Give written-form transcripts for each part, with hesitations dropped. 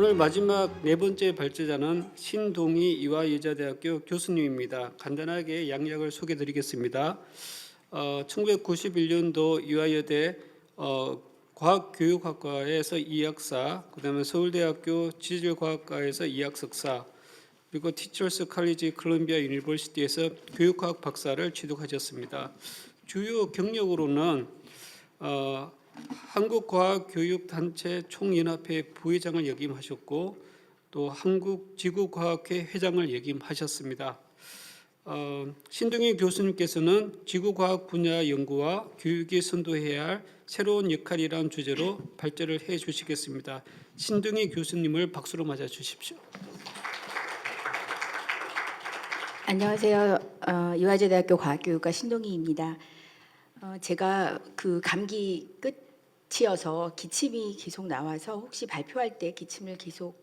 오늘 마지막 네 번째 발제자는 신동희 이화여자대학교 교수님입니다. 간단하게 양력을 소개드리겠습니다. 1991년도 이화여대 과학교육학과에서 2학사, 그다음에 서울대학교 지질과학과에서 2학 석사, 그리고 티처스 칼리지 콜롬비아 유니버시티에서 교육학 박사를 취득하셨습니다. 주요 경력으로는 한국과학교육단체 총연합회 부회장을 역임하셨고 또 한국지구과학회 회장을 역임하셨습니다. 신동희 교수님께서는 지구과학 분야 연구와 교육이 선도해야 할 새로운 역할이라는 주제로 발제를 해 주시겠습니다. 신동희 교수님을 박수로 맞아 주십시오. 안녕하세요. 이화여대학교 과학교육과 신동희입니다. 제가 그 감기 끝이어서 기침이 계속 나와서 혹시 발표할 때 기침을 계속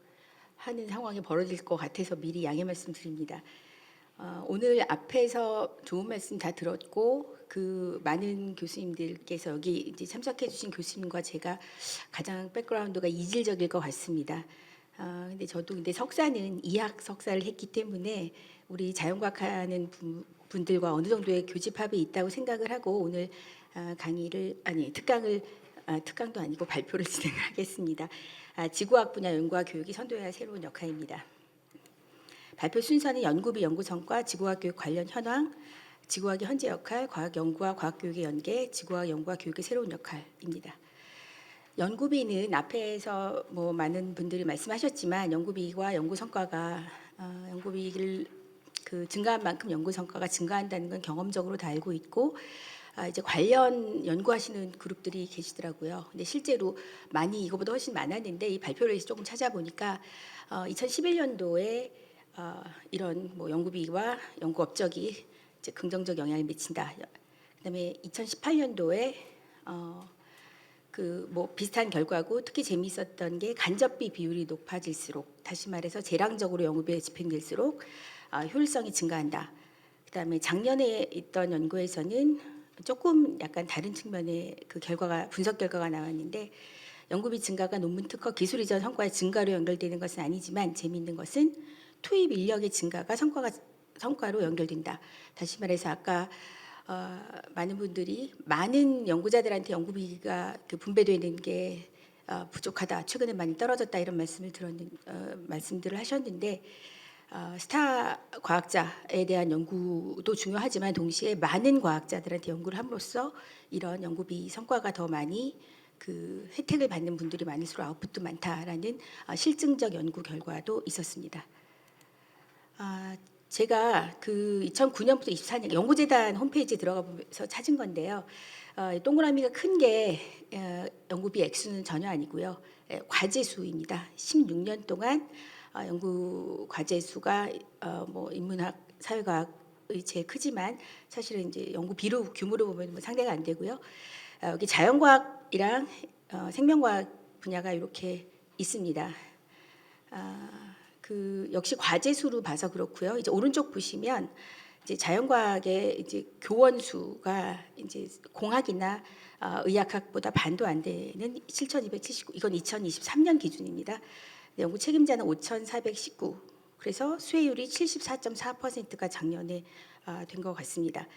하는 상황이 벌어질 것 같아서 미리 양해 말씀드립니다. 오늘 앞에서 좋은 말씀 다 들었고 그 많은 교수님들께서 여기 이제 참석해 주신 교수님과 제가 가장 백그라운드가 이질적일 것 같습니다. 근데 저도 석사는 이학 석사를 했기 때문에 우리 자연과학 하는 분들과 어느 정도의 교집합이 있다고 생각을 하고 오늘 특강도 아니고 발표를 진행하겠습니다. 지구학 분야 연구와 교육이 선도해야 할 새로운 역할입니다. 발표 순서는 연구비 연구 성과, 지구과학 교육 관련 현황, 지구과학의 현재 역할, 과학 연구와 과학 교육의 연계, 지구과학 연구와 교육의 새로운 역할입니다. 연구비는 앞에서 많은 분들이 말씀하셨지만 연구비와 연구 성과가 연구비를 증가한 만큼 연구 성과가 증가한다는 건 경험적으로 다 알고 있고 이제 관련 연구하시는 그룹들이 계시더라고요. 근데 실제로 많이 이거보다 훨씬 많았는데 이 발표를 조금 찾아보니까 2011년도에 이런 연구비와 연구 업적이 이제 긍정적 영향을 미친다. 그다음에 2018년도에 비슷한 결과고 특히 재미있었던 게 간접비 비율이 높아질수록, 다시 말해서 재량적으로 연구비가 집행될수록 효율성이 증가한다. 그다음에 작년에 있던 연구에서는 조금 약간 다른 측면의 분석 결과가 나왔는데 연구비 증가가 논문 특허 기술 이전 성과의 증가로 연결되는 것은 아니지만 재미있는 것은 투입 인력의 증가가 성과로 연결된다. 다시 말해서 아까 많은 분들이 많은 연구자들한테 연구비가 분배되는 게 부족하다, 최근에 많이 떨어졌다 이런 말씀들을 하셨는데 스타 과학자에 대한 연구도 중요하지만 동시에 많은 과학자들한테 연구를 함으로써 이런 연구비 성과가 더 많이 혜택을 받는 분들이 많을수록 아웃풋도 많다라는 실증적 연구 결과도 있었습니다. 제가 2009년부터 24년 연구재단 홈페이지에 들어가 보면서 찾은 건데요. 동그라미가 큰 게 연구비 액수는 전혀 아니고요. 과제 수입니다. 16년 동안 연구 과제 수가 인문학, 사회과학의 제일 크지만 사실은 이제 연구 규모로 보면 상대가 안 되고요. 여기 자연과학이랑 생명과학 분야가 이렇게 있습니다. 역시 과제 수로 봐서 그렇고요. 이제 오른쪽 보시면 이제 자연과학의 이제 교원 수가 이제 공학이나 의학학보다 반도 안 되는 7,279. 이건 2023년 기준입니다. 연구 책임자는 5,419. 그래서 수혜율이 74.4%가 작년에 된 것 같습니다.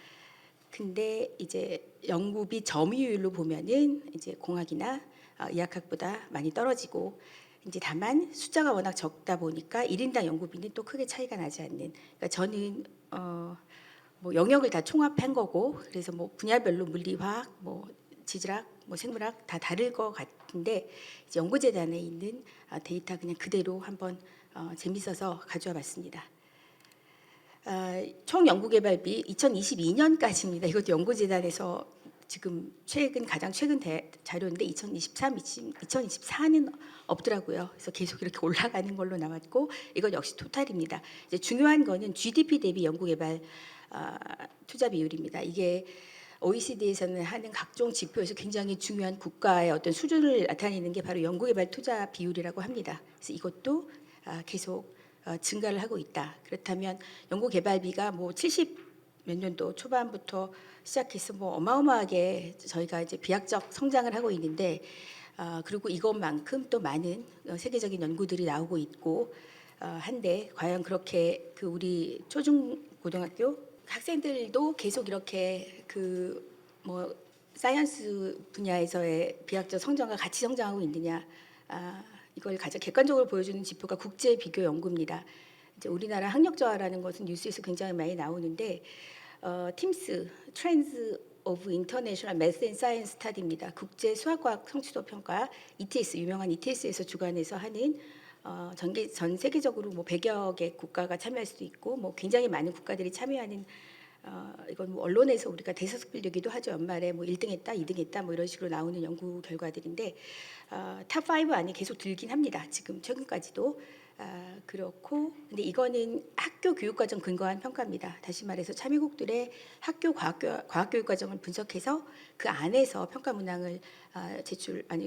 근데 이제 연구비 점유율로 보면은 이제 공학이나 의학학보다 많이 떨어지고 이제 다만 숫자가 워낙 적다 보니까 1인당 연구비는 또 크게 차이가 나지 않는. 그러니까 저는 영역을 다 총합한 거고 그래서 분야별로 물리화학, 지질학, 생물학 다 다를 것 같은데 이제 연구재단에 있는 데이터 그냥 그대로 한번 재밌어서 가져와 봤습니다. 총 연구개발비 2022년까지입니다. 이것도 연구재단에서 지금 가장 최근 자료인데 2024는 없더라고요. 그래서 계속 이렇게 올라가는 걸로 나왔고 이건 역시 토탈입니다. 이제 중요한 거는 GDP 대비 연구개발 투자 비율입니다. 이게 OECD에서는 하는 각종 지표에서 굉장히 중요한 국가의 어떤 수준을 나타내는 게 바로 연구개발 투자 비율이라고 합니다. 그래서 이것도 계속 증가를 하고 있다. 그렇다면 연구개발비가 70 몇 년도 초반부터 시작해서 어마어마하게 저희가 이제 비약적 성장을 하고 있는데 그리고 이것만큼 또 많은 세계적인 연구들이 나오고 있고 한데 과연 그렇게 그 우리 초중고등학교 학생들도 계속 이렇게 그 뭐 사이언스 분야에서의 비학적 성장과 같이 성장하고 있느냐, 이걸 가장 객관적으로 보여주는 지표가 국제 비교 연구입니다. 이제 우리나라 학력 저하라는 것은 뉴스에서 굉장히 많이 나오는데 팀스 트렌즈 오브 인터내셔널 매스 앤 사이언스 스타디입니다. 국제 수학과학 성취도 평가 ETS 유명한 ETS에서 주관해서 하는 전 세계적으로 뭐 100여 개 국가가 참여할 수도 있고 뭐 굉장히 많은 국가들이 참여하는 이건 뭐 언론에서 우리가 대서특 빌리기도 하죠. 연말에 뭐 1등했다, 2등했다 뭐 이런 식으로 나오는 연구 결과들인데 탑5 안에 계속 들긴 합니다. 지금 최근까지도 그렇고 근데 이거는 학교 교육과정 근거한 평가입니다. 다시 말해서 참여국들의 학교 과학교육 과정을 분석해서 그 안에서 평가 문항을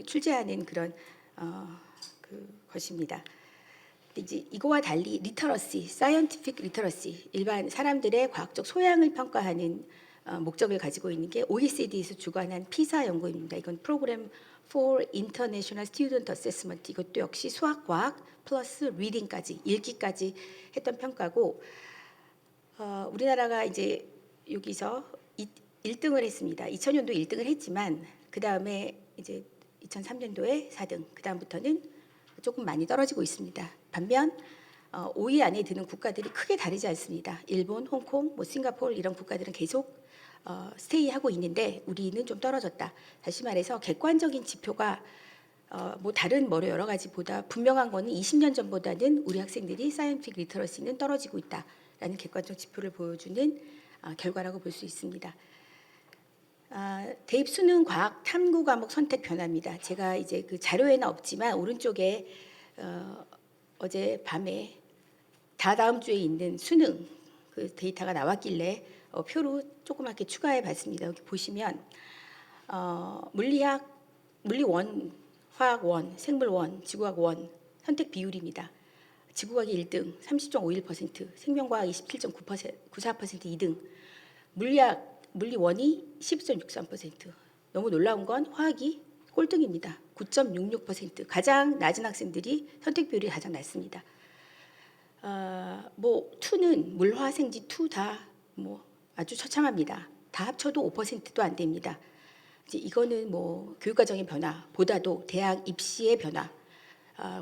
출제하는 그런 것입니다. 이제 이거와 달리 리터러시, 사이언티픽 리터러시, 일반 사람들의 과학적 소양을 평가하는 목적을 가지고 있는 게 OECD에서 주관한 피사 연구입니다. 이건 프로그램 for International Student Assessment. 이것도 역시 수학, 과학 플러스 리딩까지, 읽기까지 했던 평가고 우리나라가 이제 여기서 1등을 했습니다. 2000년도 1등을 했지만 그 다음에 이제 2003년도에 4등, 그 다음부터는 조금 많이 떨어지고 있습니다. 반면 5위 안에 드는 국가들이 크게 다르지 않습니다. 일본, 홍콩, 뭐 싱가포르 이런 국가들은 계속 스테이하고 있는데 우리는 좀 떨어졌다. 다시 말해서 객관적인 지표가 뭐 다른 뭐로 여러 가지보다 분명한 거는 20년 전보다는 우리 학생들이 사이언티픽 리터러시는 떨어지고 있다라는 객관적 지표를 보여주는 결과라고 볼 수 있습니다. 대입 수능 과학 탐구 과목 선택 변화입니다. 제가 이제 그 자료에는 없지만 오른쪽에 어제 밤에 다음 주에 있는 수능 그 데이터가 나왔길래 표로 조그맣게 추가해 봤습니다. 여기 보시면 물리학, 물리 1, 화학 1, 생물 1, 지구과학 1 선택 비율입니다. 지구과학이 1등 30.51%, 생명과학 27.94% 2등, 물리 1이 12.63%. 너무 놀라운 건 화학이 꼴등입니다. 9.66%. 가장 낮은 학생들이 선택 비율이 가장 낮습니다. 뭐 2는 물화생지 2 다 뭐 아주 처참합니다. 다 합쳐도 5%도 안 됩니다. 이제 이거는 뭐 교육과정의 변화보다도 대학 입시의 변화,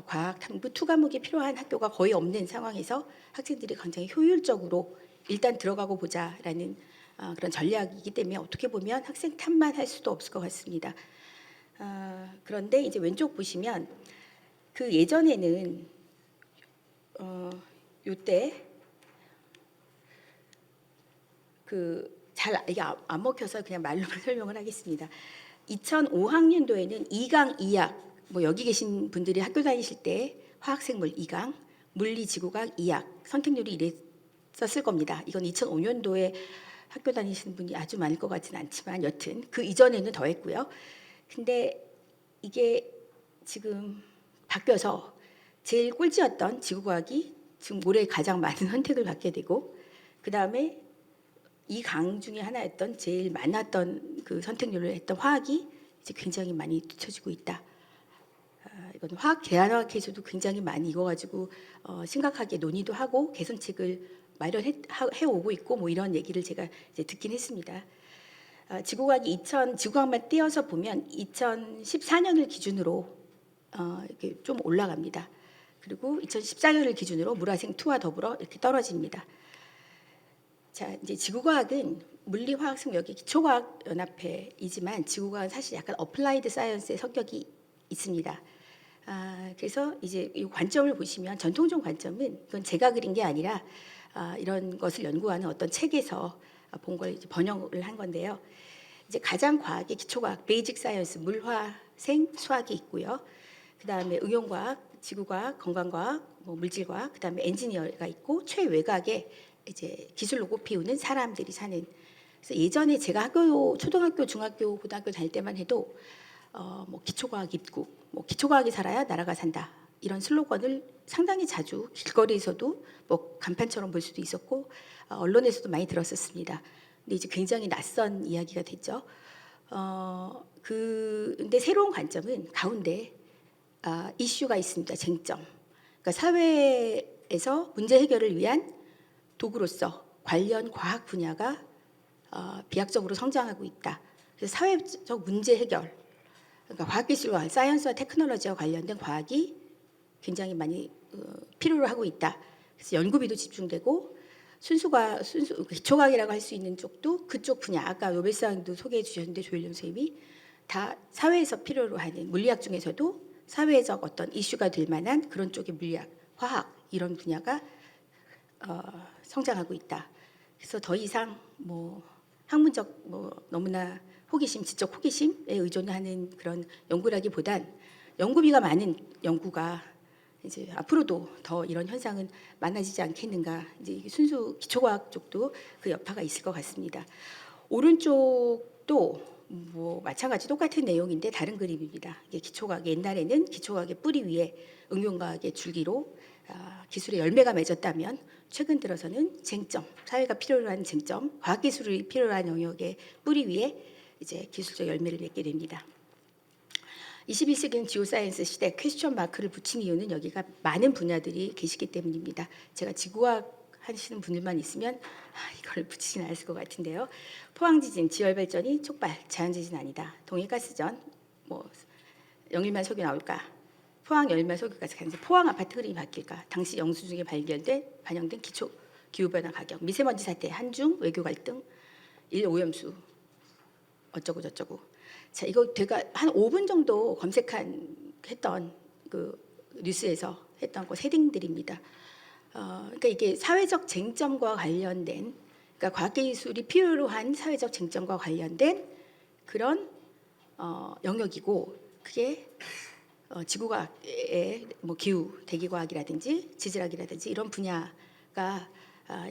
과학 탐구 2 과목이 필요한 학교가 거의 없는 상황에서 학생들이 굉장히 효율적으로 일단 들어가고 보자라는 그런 전략이기 때문에 어떻게 보면 학생 탓만 할 수도 없을 것 같습니다. 그런데 이제 왼쪽 보시면 그 예전에는 요때 그 잘 이게 안 먹혀서 그냥 말로만 설명을 하겠습니다. 2005학년도에는 2강 2학 뭐 여기 계신 분들이 학교 다니실 때 화학생물 2강, 물리 지구과학 2학 선택률이 이랬었을 겁니다. 이건 2005년도에 학교 다니시는 분이 아주 많을 것 같지는 않지만 여튼 그 이전에는 더 했고요. 근데 이게 지금 바뀌어서 제일 꼴찌였던 지구과학이 지금 올해 가장 많은 선택을 받게 되고 그 다음에 이 강 중에 하나였던 제일 많았던 그 선택률을 했던 화학이 이제 굉장히 많이 뒤처지고 있다. 이건 화학 대안학에서도 굉장히 많이 이거 가지고 심각하게 논의도 하고 개선책을 마련해 오고 있고 뭐 이런 얘기를 제가 이제 듣긴 했습니다. 지구과학이 지구과학만 떼어서 보면 2014년을 기준으로 이렇게 좀 올라갑니다. 그리고 2014년을 기준으로 물화생 2와 더불어 이렇게 떨어집니다. 자, 이제 지구과학은 물리화학생 여기 기초과학 연합회이지만 지구과학은 사실 약간 어플라이드 사이언스의 성격이 있습니다. 그래서 이제 이 관점을 보시면 전통적 관점은 이건 제가 그린 게 아니라 이런 것을 연구하는 어떤 책에서 본 걸 번역을 한 건데요. 이제 가장 과학의 기초과학, 베이직 사이언스, 물화생, 수학이 있고요. 그 다음에 응용과학, 지구과학, 건강과학, 뭐 물질과학, 그 다음에 엔지니어가 있고 최외곽에 이제 기술로 꽃피우는 사람들이 사는. 그래서 예전에 제가 초등학교, 중학교, 고등학교 다닐 때만 해도 뭐 기초과학 입국, 뭐 기초과학이 살아야 나라가 산다 이런 슬로건을 상당히 자주 길거리에서도 뭐 간판처럼 볼 수도 있었고 언론에서도 많이 들었었습니다. 근데 이제 굉장히 낯선 이야기가 됐죠. 근데 새로운 관점은 가운데 이슈가 있습니다. 쟁점. 그러니까 사회에서 문제 해결을 위한 도구로서 관련 과학 분야가 비약적으로 성장하고 있다. 그래서 사회적 문제 해결, 그러니까 과학기술과 사이언스와 테크놀로지와 관련된 과학이 굉장히 많이 필요로 하고 있다. 그래서 연구비도 집중되고 순수 기초과학이라고 할 수 있는 쪽도 그쪽 분야, 아까 노벨상도 소개해 주셨는데 조일령 선생님이 다 사회에서 필요로 하는 물리학 중에서도 사회적 어떤 이슈가 될 만한 그런 쪽의 물리학, 화학 이런 분야가 성장하고 있다. 그래서 더 이상 뭐 학문적 너무나 호기심, 지적 호기심에 의존하는 그런 연구라기보단 연구비가 많은 연구가 이제 앞으로도 더 이런 현상은 많아지지 않겠는가. 이제 순수 기초과학 쪽도 그 여파가 있을 것 같습니다. 오른쪽도 뭐 마찬가지 똑같은 내용인데 다른 그림입니다. 이게 기초과학, 옛날에는 기초과학의 뿌리 위에 응용과학의 줄기로 기술의 열매가 맺었다면 최근 들어서는 쟁점, 사회가 필요로 하는 쟁점, 과학기술이 필요로 하는 영역의 뿌리 위에 이제 기술적 열매를 맺게 됩니다. 21세기는 지오사이언스 시대, 퀘스천 마크를 붙인 이유는 여기가 많은 분야들이 계시기 때문입니다. 제가 지구과학 하시는 분들만 있으면 이걸 붙이진 않았을 것 같은데요. 포항지진, 지열발전이 촉발, 자연지진 아니다. 동해가스전, 뭐 영일만 석유 나올까? 포항 열일만 석유가스 가는데 포항 아파트 흐름이 바뀔까? 당시 영수증에 반영된 기초 기후변화 가격, 미세먼지 사태, 한중 외교 갈등, 오염수 어쩌고 저쩌고. 자, 이거 제가 한 5분 정도 했던 그 뉴스에서 했던 그 헤딩들입니다. 그러니까 이게 사회적 쟁점과 관련된, 그러니까 과학기술이 필요로 한 사회적 쟁점과 관련된 그런 영역이고, 그게 지구과학의 뭐 기후, 대기과학이라든지 지질학이라든지 이런 분야가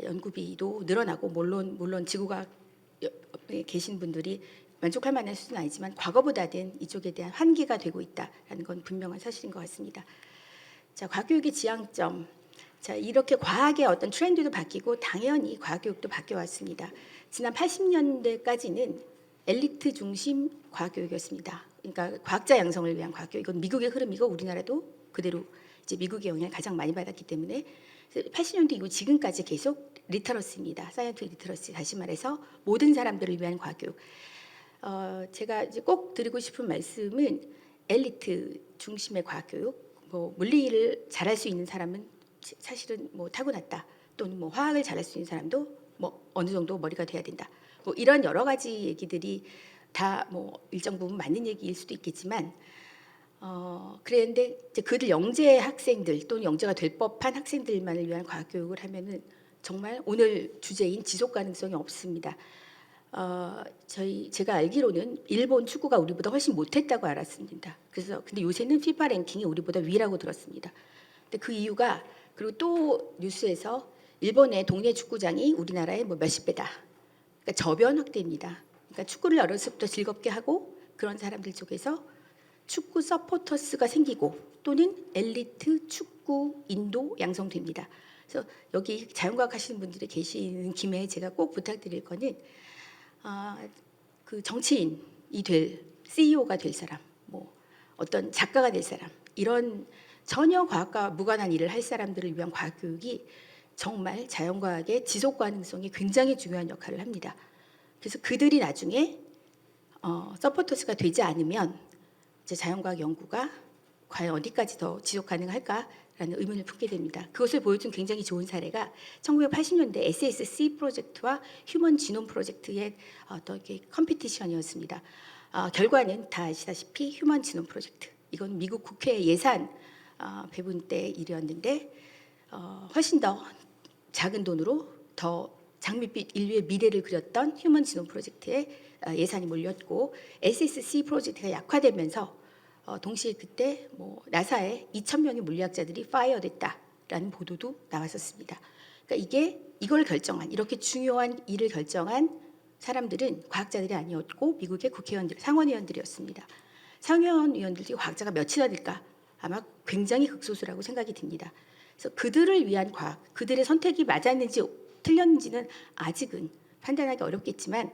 연구비도 늘어나고, 물론 지구과학에 계신 분들이 만족할 만한 수준은 아니지만 과거보다는 이쪽에 대한 환기가 되고 있다라는 건 분명한 사실인 것 같습니다. 자, 과학교육의 지향점. 자, 이렇게 과학의 어떤 트렌드도 바뀌고 당연히 과학교육도 바뀌어 왔습니다. 지난 80년대까지는 엘리트 중심 과학교육이었습니다. 그러니까 과학자 양성을 위한 과학교육. 이건 미국의 흐름이고 우리나라도 그대로 이제 미국의 영향을 가장 많이 받았기 때문에 80년대 이후 지금까지 계속 리터러시입니다. 사이언티픽 리터러시. 다시 말해서 모든 사람들을 위한 과학교육. 제가 이제 꼭 드리고 싶은 말씀은 엘리트 중심의 과학교육. 뭐 물리를 잘할 수 있는 사람은 사실은 뭐 타고났다. 또는 뭐 화학을 잘할 수 있는 사람도 뭐 어느 정도 머리가 돼야 된다. 뭐 이런 여러 가지 얘기들이 다 뭐 일정 부분 맞는 얘기일 수도 있겠지만, 그런데 이제 그들 영재 학생들 또는 영재가 될 법한 학생들만을 위한 과학교육을 하면은 정말 오늘 주제인 지속 가능성이 없습니다. 제가 알기로는 일본 축구가 우리보다 훨씬 못했다고 알았습니다. 근데 요새는 피파 랭킹이 우리보다 위라고 들었습니다. 근데 그 이유가, 그리고 또 뉴스에서 일본의 동네 축구장이 우리나라의 뭐 몇십 배다. 그러니까 저변 확대입니다. 그러니까 축구를 어렸을 때부터 즐겁게 하고 그런 사람들 쪽에서 축구 서포터스가 생기고 또는 엘리트 축구 인도 양성됩니다. 그래서 여기 자연과학 하시는 분들이 계시는 김에 제가 꼭 부탁드릴 거는 그 정치인이 될 CEO가 될 사람, 뭐 어떤 작가가 될 사람, 이런 전혀 과학과 무관한 일을 할 사람들을 위한 과학교육이 정말 자연과학의 지속 가능성이 굉장히 중요한 역할을 합니다. 그래서 그들이 나중에 서포터스가 되지 않으면 이제 자연과학 연구가 과연 어디까지 더 지속 가능할까라는 의문을 품게 됩니다. 그것을 보여준 굉장히 좋은 사례가 1980년대 SSC 프로젝트와 휴먼 지놈 프로젝트의 어떤 컴피티션이었습니다. 결과는 다 아시다시피 휴먼 지놈 프로젝트. 이건 미국 국회 예산 배분 때 일이었는데 훨씬 더 작은 돈으로 더 장밋빛 인류의 미래를 그렸던 휴먼 지놈 프로젝트에 예산이 몰렸고, SSC 프로젝트가 약화되면서 동시에 그때 뭐 나사에 2,000명의 물리학자들이 파이어됐다라는 보도도 나왔었습니다. 그러니까 이걸 결정한, 이렇게 중요한 일을 결정한 사람들은 과학자들이 아니었고 미국의 국회의원들, 상원의원들이었습니다. 상원의원들이 과학자가 몇이나 될까? 아마 굉장히 극소수라고 생각이 듭니다. 그래서 그들을 위한 과학, 그들의 선택이 맞았는지 틀렸는지는 아직은 판단하기 어렵겠지만,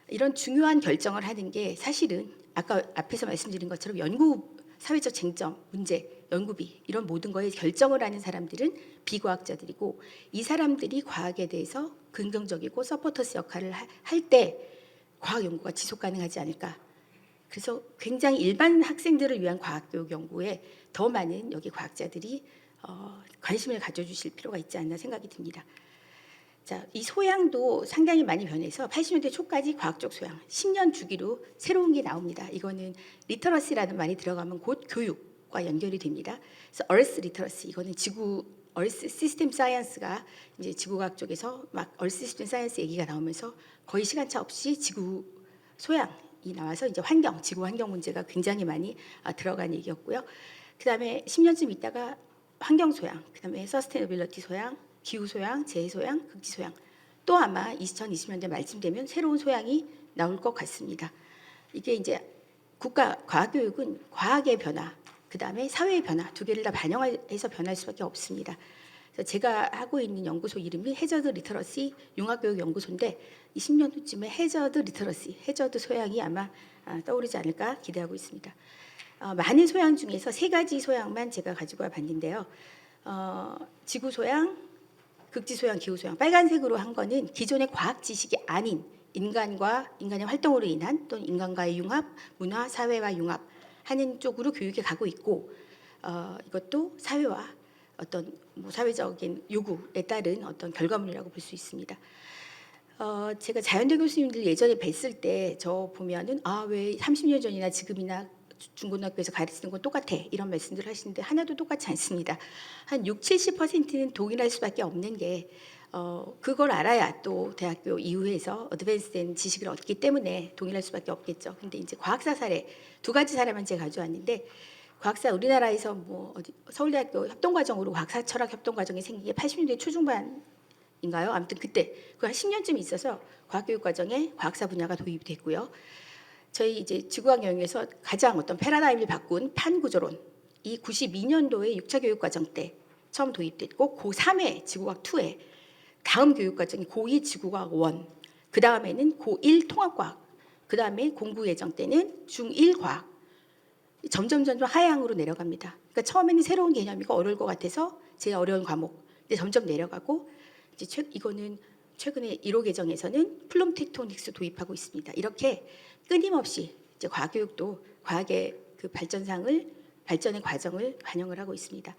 이런 중요한 결정을 하는 게 사실은 아까 앞에서 말씀드린 것처럼 연구 사회적 쟁점, 문제, 연구비 이런 모든 거에 결정을 하는 사람들은 비과학자들이고 이 사람들이 과학에 대해서 긍정적이고 서포터스 역할을 할 때 과학 연구가 지속 가능하지 않을까. 그래서 굉장히 일반 학생들을 위한 과학교육 연구에 더 많은 여기 과학자들이 관심을 가져주실 필요가 있지 않나 생각이 듭니다. 자, 이 소양도 상당히 많이 변해서 80년대 초까지 과학적 소양, 10년 주기로 새로운 게 나옵니다. 이거는 리터러시라는 말이 들어가면 곧 교육과 연결이 됩니다. 그래서 얼스 리터러시, 이거는 지구 얼스 시스템 사이언스가 이제 지구과학 쪽에서 막 얼스 시스템 사이언스 얘기가 나오면서 거의 시간차 없이 지구 소양이 나와서 이제 환경, 지구 환경 문제가 굉장히 많이 들어간 얘기였고요. 그다음에 10년쯤 있다가 환경 소양, 그다음에 서스테너빌리티 소양, 기후 소양, 재해 소양, 극지 소양. 또 아마 2020년대 말쯤 되면 새로운 소양이 나올 것 같습니다. 이게 이제 국가 과학교육은 과학의 변화, 그다음에 사회의 변화 두 개를 다 반영해서 변할 수밖에 없습니다. 그래서 제가 하고 있는 연구소 이름이 해저드 리터러시 융합교육 연구소인데 20년 후쯤에 해저드 리터러시, 해저드 소양이 아마 떠오르지 않을까 기대하고 있습니다. 많은 소양 중에서 세 가지 소양만 제가 가지고 와봤는데요. 지구 소양, 극지 소양, 기후 소양. 빨간색으로 한 거는 기존의 과학 지식이 아닌 인간의 활동으로 인한 또는 인간과의 융합, 문화, 사회와 융합하는 쪽으로 교육에 가고 있고 이것도 사회와 어떤 사회적인 요구에 따른 어떤 결과물이라고 볼 수 있습니다. 제가 자연대 교수님들 예전에 뵀을 때 저 보면은 왜 30년 전이나 지금이나 중고등학교에서 가르치는 건 똑같아 이런 말씀들을 하시는데 하나도 똑같지 않습니다. 한 60-70%는 동일할 수밖에 없는 게 그걸 알아야 또 대학교 이후에서 어드밴스된 지식을 얻기 때문에 동일할 수밖에 없겠죠. 근데 이제 과학사 사례 두 가지 사례만 제가 가져왔는데 과학사 우리나라에서 서울대학교 협동과정으로 과학사 철학 협동과정이 생긴 게 80년대 초중반인가요? 아무튼 그때 그 한 10년쯤 있어서 과학교육 과정에 과학사 분야가 도입됐고요. 저희 이제 지구과학 영역에서 가장 어떤 패러다임을 바꾼 판구조론 이 92년도에 6차 교육 과정 때 처음 도입됐고 고3회 지구과학 2회 다음 교육 과정이 고2 지구과학 1, 그 다음에는 고1 통합과학, 그 다음에 공부 예정 때는 중1 과학 점점 하향으로 내려갑니다. 그러니까 처음에는 새로운 개념이고 어려울 것 같아서 제일 어려운 과목, 근데 점점 내려가고 이제 이거는 최근에 1호 개정에서는 플룸 텍토닉스 도입하고 있습니다. 이렇게 끊임없이 이제 과학교육도 과학의 그 발전의 과정을 반영을 하고 있습니다.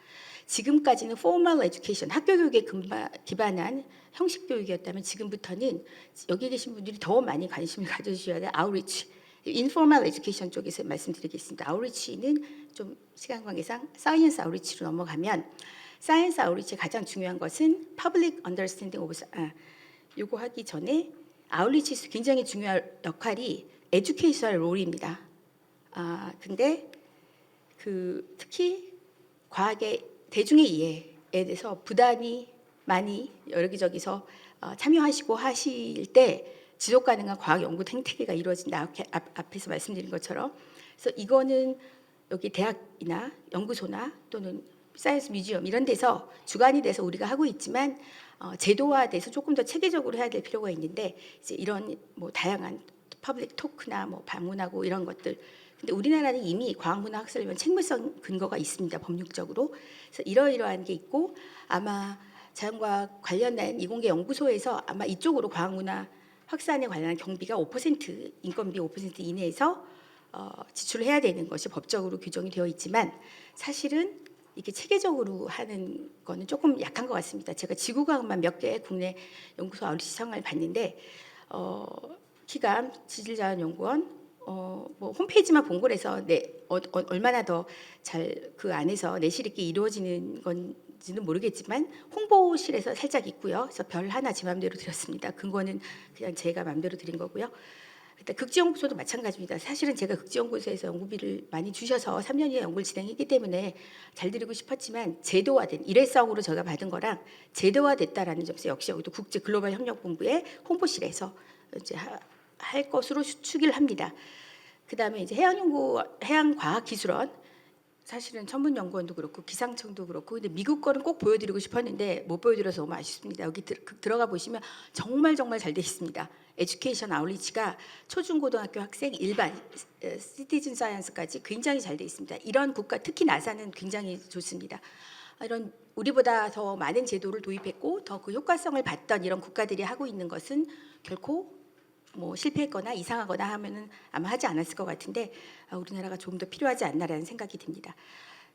지금까지는 formal education, 학교 교육에 기반한 형식 교육이었다면 지금부터는 여기 계신 분들이 더 많이 관심을 가져주셔야 될 outreach, informal education 쪽에서 말씀드리겠습니다. outreach는 좀 시간 관계상 science outreach로 넘어가면 science outreach의 가장 중요한 것은 public understanding of 요거 하기 전에 outreach 굉장히 중요한 역할이 에듀케이셔널 롤입니다. 근데 특히 과학의 대중의 이해에 대해서 부단히 많이 여기저기서 참여하시고 하실 때 지속 가능한 과학 연구 생태계가 이루어진다. 앞에서 말씀드린 것처럼. 그래서 이거는 여기 대학이나 연구소나 또는 사이언스 뮤지엄 이런 데서 주관이 돼서 우리가 하고 있지만 제도화돼서 조금 더 체계적으로 해야 될 필요가 있는데 이제 이런 다양한 퍼블릭 토크나 방문하고 이런 것들. 근데 우리나라는 이미 과학문화학설이면 책무성 근거가 있습니다. 법률적으로. 그래서 이러이러한 게 있고 아마 자연과학 관련된 이공계 연구소에서 아마 이쪽으로 과학문화 확산에 관련한 경비가 5% 인건비 5% 이내에서 지출을 해야 되는 것이 법적으로 규정이 되어 있지만 사실은 이게 체계적으로 하는 거는 조금 약한 것 같습니다. 제가 지구과학만 몇 개 국내 연구소 아웃리치 상을 봤는데 키감 지질자원연구원 홈페이지만 본 거라서 얼마나 더 잘 그 안에서 내실 있게 이루어지는 건지는 모르겠지만 홍보실에서 살짝 있고요. 그래서 별 하나 제 마음대로 드렸습니다. 근거는 그냥 제가 마음대로 드린 거고요. 일단 극지연구소도 마찬가지입니다. 사실은 제가 극지연구소에서 연구비를 많이 주셔서 3년이나 연구를 진행했기 때문에 잘 드리고 싶었지만 제도화된 일회성으로 제가 받은 거랑 제도화됐다라는 점에서 역시 여기도 국제 글로벌 협력본부의 홍보실에서 이제 할 것으로 추측을 합니다. 그다음에 이제 해양과학기술원 사실은 천문연구원도 그렇고 기상청도 그렇고 근데 미국 거는 꼭 보여드리고 싶었는데 못 보여드려서 너무 아쉽습니다. 여기 들어가 보시면 정말 잘 돼 있습니다. 에듀케이션 아울리치가 초중고등학교 학생 일반 시티즌 사이언스까지 굉장히 잘 돼 있습니다. 이런 국가 특히 나사는 굉장히 좋습니다. 이런 우리보다 더 많은 제도를 도입했고 더 그 효과성을 봤던 이런 국가들이 하고 있는 것은 결코 뭐 실패했거나 이상하거나 하면은 아마 하지 않았을 것 같은데 우리나라가 좀 더 필요하지 않나라는 생각이 듭니다.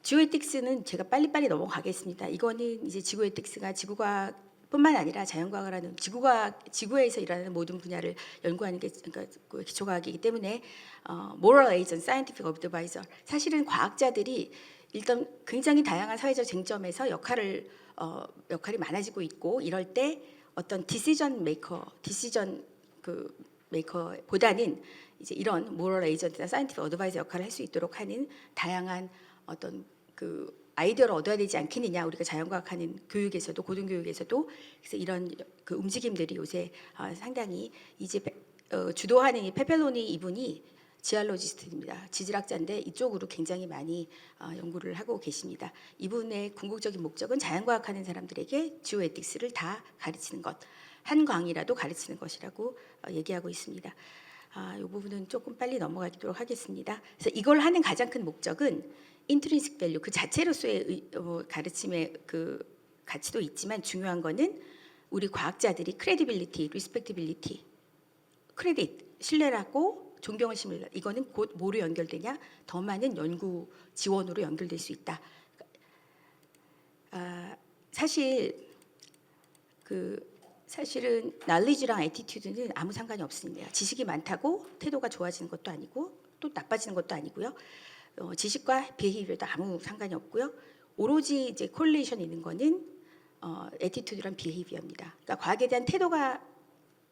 지오에틱스는 제가 빨리빨리 넘어가겠습니다. 이거는 이제 지구에틱스가 지구과학뿐만 아니라 자연과학을 하는 지구에서 일하는 모든 분야를 연구하는 게 그러니까 그 기초과학이기 때문에 moral agent, scientific advisor 사실은 과학자들이 일단 굉장히 다양한 사회적 쟁점에서 역할이 많아지고 있고 이럴 때 어떤 디시전 메이커보다는 이제 이런 moral agent나 scientific advisor 역할을 할 수 있도록 하는 다양한 어떤 그 아이디어를 얻어야 되지 않겠느냐. 우리가 자연과학하는 교육에서도 고등교육에서도 그래서 이런 그 움직임들이 요새 상당히 이제 주도하는 이 페펠로니 이분이 지알로지스트입니다. 지질학자인데 이쪽으로 굉장히 많이 연구를 하고 계십니다. 이분의 궁극적인 목적은 자연과학하는 사람들에게 지오에틱스를 다 가르치는 것, 한 광이라도 가르치는 것이라고 얘기하고 있습니다. 이 부분은 조금 빨리 넘어가도록 하겠습니다. 그래서 이걸 하는 가장 큰 목적은 인트린식 밸류 그 자체로서의 가르침의 그 가치도 있지만 중요한 거는 우리 과학자들이 크레디빌리티, 리스펙티빌리티, 크레딧, 신뢰라고 존경을 심으려 이거는 곧 뭐로 연결되냐? 더 많은 연구 지원으로 연결될 수 있다. 사실은 knowledge랑 attitude는 아무 상관이 없습니다. 지식이 많다고 태도가 좋아지는 것도 아니고 또 나빠지는 것도 아니고요. 지식과 behavior도 아무 상관이 없고요. 오로지 이제 correlation 있는 거는 attitude랑 behavior입니다. 그러니까 과학에 대한 태도가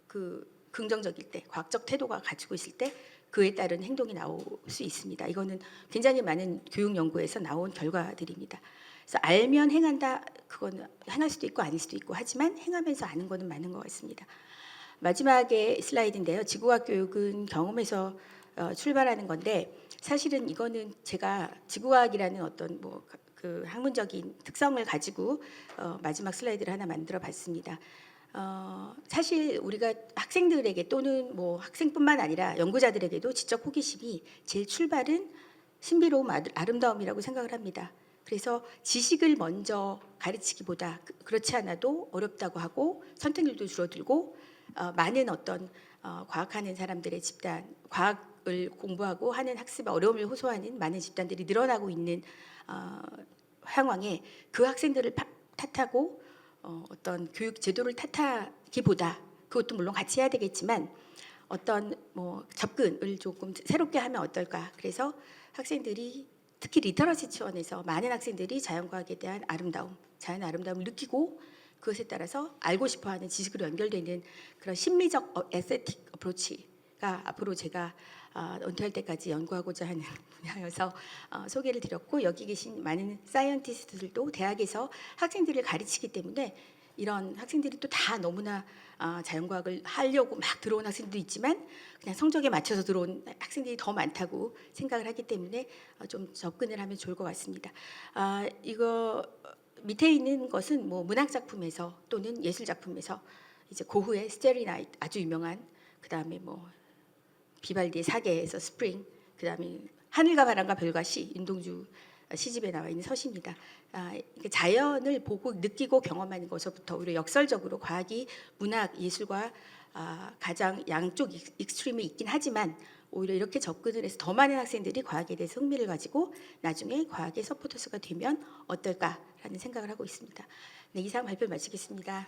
그 긍정적일 때, 과학적 태도가 가지고 있을 때 그에 따른 행동이 나올 수 있습니다. 이거는 굉장히 많은 교육 연구에서 나온 결과들입니다. 그래서 알면 행한다, 그거는 행할 수도 있고 아닐 수도 있고 하지만 행하면서 아는 거는 맞는 것 같습니다. 마지막에 슬라이드인데요. 지구과학 교육은 경험에서 출발하는 건데 사실은 이거는 제가 지구과학이라는 어떤 그 학문적인 특성을 가지고 마지막 슬라이드를 하나 만들어 봤습니다. 사실 우리가 학생들에게 또는 뭐 학생뿐만 아니라 연구자들에게도 지적 호기심이 제일 출발은 신비로움, 아름다움이라고 생각을 합니다. 그래서 지식을 먼저 가르치기보다 그렇지 않아도 어렵다고 하고 선택률도 줄어들고 많은 어떤 과학하는 사람들의 집단, 과학을 공부하고 하는 학습에 어려움을 호소하는 많은 집단들이 늘어나고 있는 상황에 그 학생들을 탓하고 어떤 교육 제도를 탓하기보다 그것도 물론 같이 해야 되겠지만 어떤 접근을 조금 새롭게 하면 어떨까. 그래서 학생들이 특히 리터러시 차원에서 많은 학생들이 자연과학에 대한 아름다움, 자연의 아름다움을 느끼고 그것에 따라서 알고 싶어하는 지식으로 연결되는 그런 심리적 에스테틱 어프로치가 앞으로 제가 은퇴할 때까지 연구하고자 하는 분야여서 소개를 드렸고 여기 계신 많은 사이언티스트들도 대학에서 학생들을 가르치기 때문에 이런 학생들이 또 다 너무나 자연과학을 하려고 막 들어온 학생도 있지만 그냥 성적에 맞춰서 들어온 학생들이 더 많다고 생각을 하기 때문에 좀 접근을 하면 좋을 것 같습니다. 이거 밑에 있는 것은 뭐 문학 작품에서 또는 예술 작품에서 이제 고흐의 스테리 나이트 아주 유명한 그다음에 뭐 비발디의 사계에서 스프링 그다음에 하늘과 바람과 별과 시 윤동주 시집에 나와 있는 서시입니다. 자연을 보고 느끼고 경험하는 것부터 오히려 역설적으로 과학이 문학 예술과 가장 양쪽 익스트림에 있긴 하지만 오히려 이렇게 접근을 해서 더 많은 학생들이 과학에 대해서 흥미를 가지고 나중에 과학의 서포터스가 되면 어떨까라는 생각을 하고 있습니다. 네, 이상 발표 마치겠습니다.